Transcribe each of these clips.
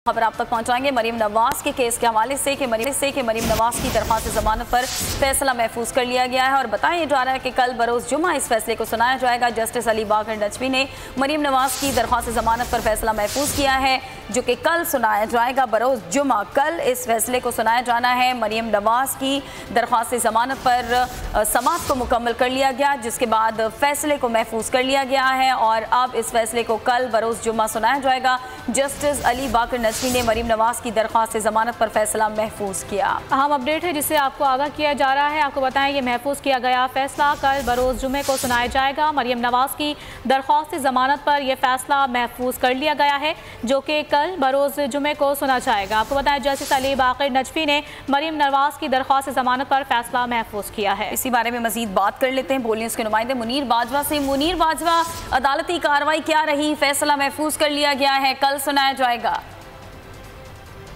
खबर आप तक पहुंचाएंगे मरीम नवाज के केस के हवाले से कि मरीम नवाज की दरख्वास्त जमानत पर फैसला महफूज कर लिया गया है और बताया जा रहा है कि कल बरोज जुमा इस फैसले को सुनाया जाएगा। जस्टिस अली बाकर नजवी ने मरीम नवाज की दरख्वास्त जमानत पर फैसला महफूज किया है जो कि कल सुनाया जाएगा बरोज जुमा। कल इस फैसले को सुनाया जाना है। मरीम नवाज की दरख्वास्त जमानत पर समाअत को मुकम्मल कर लिया गया जिसके बाद फैसले को महफूज कर लिया गया है और अब इस फैसले को कल बरोज जुमा सुनाया जाएगा। जस्टिस अली बाकर नजवी ने मरीम नवाज की दरख्वास्त जमानत पर फैसला महफूज किया। अहम अपडेट है जिससे आपको आगाह किया जा रहा है। आपको बताएं ये महफूज किया गया फैसला कल बरोज जुमे को सुनाया जाएगा। मरीम नवाज की दरख्वास्त जमानत पर यह फैसला महफूज कर लिया गया है जो कि कल बरोज जुमे को सुना जाएगा। आपको बताएं जस्टिस अली बाकर नजवी ने मरीम नवाज की दरख्वास्त जमानत पर फैसला महफूज किया है। इसी बारे में मजीद बात कर लेते हैं बोलिए उसके नुमाइंदे मुनीर बाजवा से। मुनीर बाजवा, अदालती कार्रवाई क्या रही? फैसला महफूज कर लिया गया है, कल सुनाया जाएगा।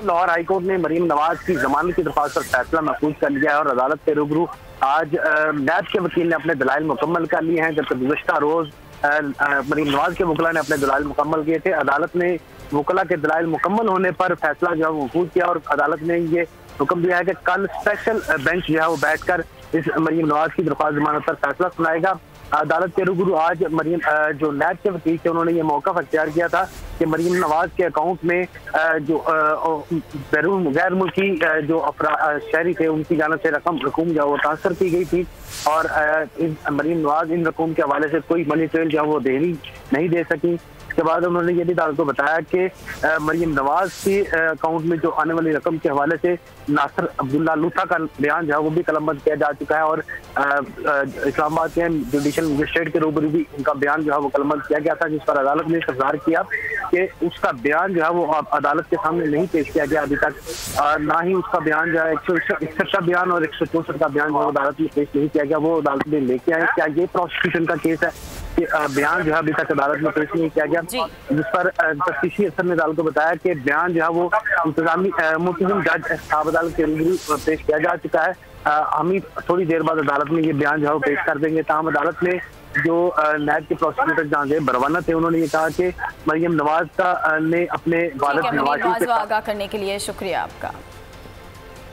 लाहौर हाईकोर्ट ने मरीम नवाज की जमानत की दरख्वास्त पर फैसला महफूज कर लिया है और अदालत के रूबरू आज नैब के वकील ने अपने दलाइल मुकम्मल कर लिए हैं जबकि गुज़श्ता रोज मरीम नवाज के वकला ने अपने दलाइल मुकम्मल किए थे। अदालत ने वकला के दलाइल मुकम्मल होने पर फैसला जो है महफूज किया और अदालत ने ये हुक्म दिया है कि कल स्पेशल बेंच जो है वो बैठकर इस मरीम नवाज की दरख्वास्त जमानत पर फैसला सुनाएगा। अदालत के रूबरू आज मरीम जो नैब के वकील थे उन्होंने ये मौका अख्तियार किया था कि मरीम नवाज के अकाउंट में जो गैर मुल्की जो शहरी थे उनकी जानिब से रकूम जो वो ट्रांसफर की गई थी और मरीम नवाज इन रकूम के हवाले से कोई मनी ट्रेल जो वो देनी नहीं दे सकी। इसके बाद उन्होंने ये भी अदालत को बताया कि मरीम नवाज के अकाउंट में जो आने वाली रकम के हवाले से नासिर अब्दुल्ला लूथा का बयान जो है वो भी कलमबंद किया जा चुका है और इस्लामाबाद के जुडिशल मजिस्ट्रेट के रूबरू भी उनका बयान जो है वो कलमबंद किया गया था जिस पर अदालत ने इस्तफसार किया कि उसका बयान जो है वो अदालत के सामने नहीं पेश किया गया अभी तक। ना ही उसका बयान जो है 161 का बयान और 164 का बयान जो है अदालत में पेश नहीं किया गया, वो अदालत में लेके आए। क्या ये प्रोसिक्यूशन का केस है कि बयान जो है अभी तक अदालत में पेश नहीं किया गया जिस पर तफ्तीशी अफसर ने अदालत को बताया कि बयान जो है वो इंतजामी मुंतजिम जज साहब अदालत के रूबरू पेश किया जा चुका है। हम ही थोड़ी देर बाद अदालत में ये बयान जो है वो पेश कर देंगे। ताहम अदालत ने जो नैब के प्रोसिक्यूटर जहां बरवाना थे उन्होंने ये कहा कि मरीम नवाज का ने अपने वालिद नवाज आगाह करने के लिए शुक्रिया आपका।